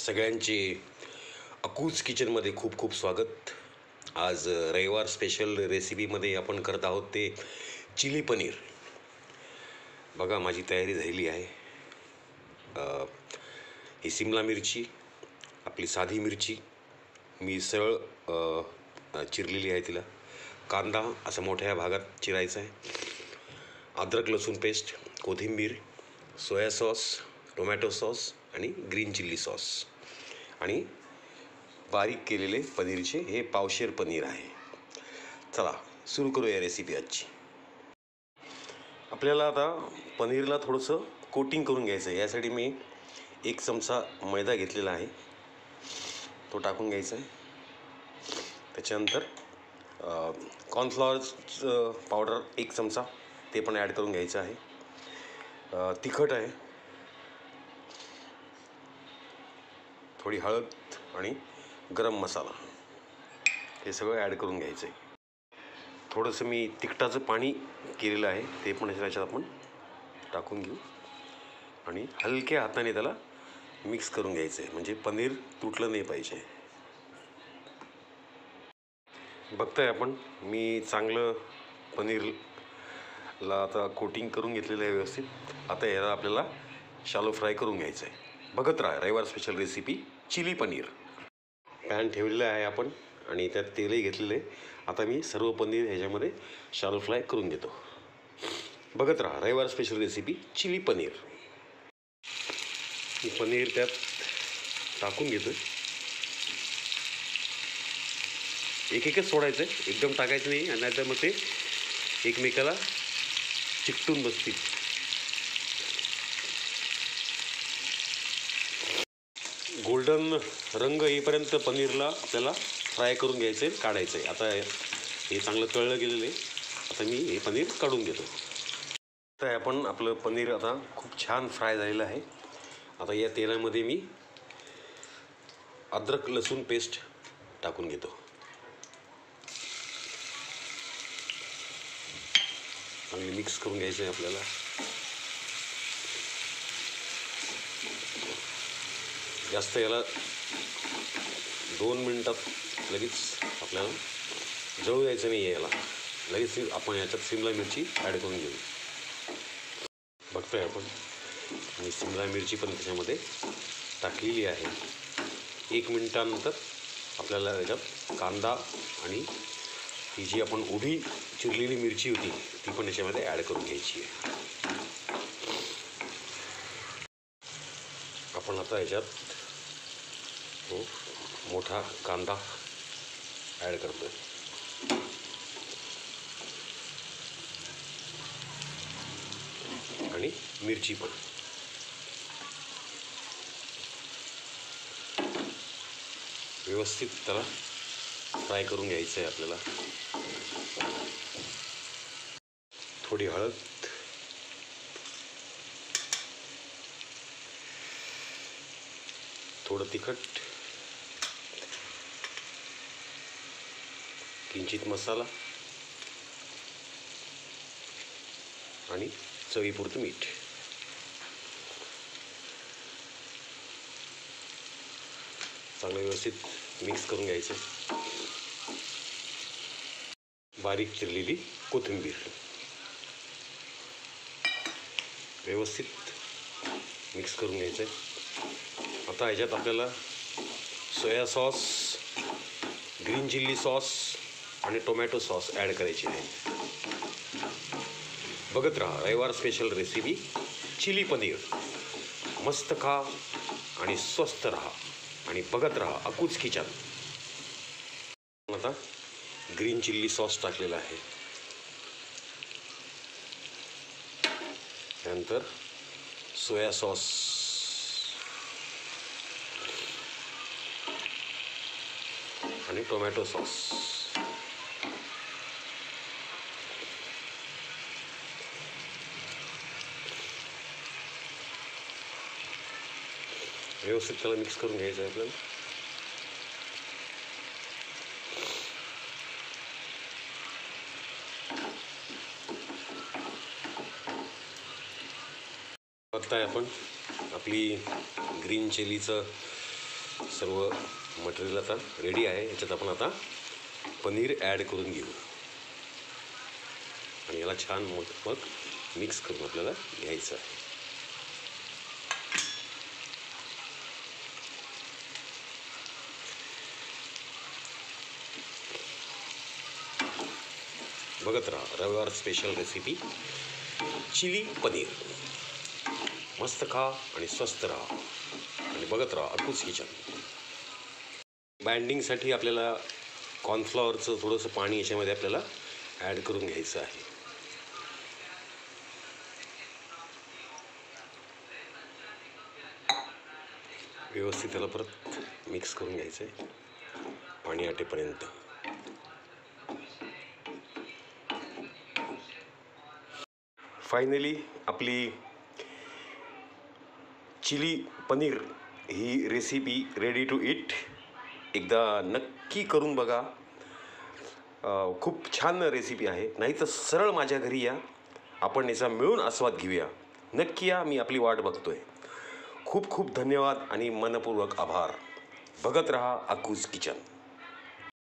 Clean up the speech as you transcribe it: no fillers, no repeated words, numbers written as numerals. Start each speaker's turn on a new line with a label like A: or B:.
A: सगळ्यांचे अकूज किचनमध्ये खूप खूप स्वागत. आज रविवार स्पेशल रेसिपीमध्ये आपण करत आहोत ते चिली पनीर. बघा माझी तयारी झालेली आहे. ही सिमला मिरची, आपली साधी मिरची मी सरळ चिरलेली आहे. तिला कांदा असा मोठ्या भागात चिरायचा आहे. अद्रक लसूण पेस्ट, कोथिंबीर, सोया सॉस, टोमॅटो सॉस आणि ग्रीन चिल्ली सॉस आणि बारीक केलेले पनीरचे हे पावशेर पनीर आहे. चला सुरू करूया रेसिपी आजची. आपल्याला आता पनीरला थोडंसं कोटिंग करून घ्यायचं आहे. यासाठी मी 1 चमचा मैदा घेतलेला आहे, तो टाकून घ्यायचा आहे. त्याच्यानंतर कॉर्नफ्लॉवर पावडर 1 चमचा ते पण ॲड करून घ्यायचं आहे. तिखट आहे, थोडी हळद आणि गरम मसाला हे सगळं ॲड करून घ्यायचं आहे. थोडंसं मी तिखटाचं पाणी केलेलं आहे, ते पण ह्याच्यात आपण टाकून घेऊ आणि हलक्या हाताने त्याला मिक्स करून घ्यायचं आहे, म्हणजे पनीर तुटलं नाही पाहिजे. बघताय आपण मी चांगलं पनीरला आता कोटिंग करून घेतलेलं आहे व्यवस्थित. आता याला आपल्याला शालो फ्राय करून घ्यायचं आहे. बघत राहा रविवार special recipe chilli paneer. Pan ठेवलेलं आहे आपण आणि त्यात तेलही घेतलेलं आहे. आता मी सर्व पनीर ह्याच्यामध्ये शालो फ्राय करून घेतो. बघत राहा रविवार special recipe chilli paneer. Paneer त्यात टाकून घेतो. एक एकच सोडायचं आहे, एकदम टाकायचं नाही, आणि नाहीतर मग ते एकमेकाला चिकटून बसतील. गोल्डन रंग येईपर्यंत पनीरला आपल्याला फ्राय करून घ्यायचं आहे, काढायचं आहे. आता हे चांगलं तळलं गेलेलं आहे. आता मी हे पनीर काढून घेतो. तर आपण आपलं पनीर आता खूप छान फ्राय झालेलं आहे. आता या तेलामध्ये मी अद्रक लसूण पेस्ट टाकून घेतो. चांगली मिक्स करून घ्यायचं आहे आपल्याला. जास्त याला 2 मिनटात लगेच आपल्याला जळू द्यायचं नाही आहे. याला लगेच आपण याच्यात सिमला मिरची ॲड करून घेऊ. बघतोय आपण आणि सिमला मिरची पण त्याच्यामध्ये टाकलेली आहे. 1 मिनटानंतर आपल्याला याच्यात कांदा आणि ही जी आपण उभी चिरलेली मिरची होती ती पण याच्यामध्ये ॲड करून घ्यायची आहे. आपण आता याच्यात तो मोठा कांदा ॲड करतोय आणि मिरची पण. व्यवस्थित त्याला फ्राय करून घ्यायचं आहे आपल्याला. थोडी हळद, थोडं तिखट, किंचित मसाला आणि चवीपुरतं मीठ. चांगलं व्यवस्थित मिक्स करून घ्यायचं. बारीक चिरलेली कोथिंबीर व्यवस्थित मिक्स करून घ्यायचं आहे. आता ह्याच्यात आपल्याला soya sauce, green chilli sauce आणि टोमॅटो सॉस ॲड करायची आहे. बघत राहा रविवार स्पेशल रेसिपी चिली पनीर. मस्त खा आणि स्वस्त राहा आणि बघत राहा अकूज किचन. आता ग्रीन चिल्ली सॉस टाकलेला आहे. त्यानंतर सोया सॉस आणि टोमॅटो सॉस. व्यवस्थित त्याला मिक्स करून घ्यायचं आहे आपल्याला. बघताय आपण आपली ग्रीन चिलीचं सर्व मटेरियल आता रेडी आहे. याच्यात आपण आता पनीर ॲड करून घेऊ आणि याला छान मग मिक्स करून आपल्याला घ्यायचं आहे. बघत राहा रविवार स्पेशल रेसिपी चिली पनीर. मस्त खा आणि स्वस्त राहा आणि बघत राहा अक्कूज किचन. बाइंडिंगसाठी आपल्याला कॉर्नफ्लॉवरचं थोडंसं पाणी याच्यामध्ये आपल्याला ॲड करून घ्यायचं आहे. व्यवस्थित त्याला परत मिक्स करून घ्यायचं आहे पाणी आटेपर्यंत. फायनली आपली चिली पनीर ही रेसिपी रेडी टू ईट. एकदा नक्की करून बघा. खूप छान रेसिपी आहे. नाही तर सरळ माझ्या घरी या, आपण याचा मिळून आस्वाद घेऊया. नक्की या, मी आपली वाट बघतोय. खूप खूप धन्यवाद आणि मनपूर्वक आभार. बघत रहा अक्कूज किचन.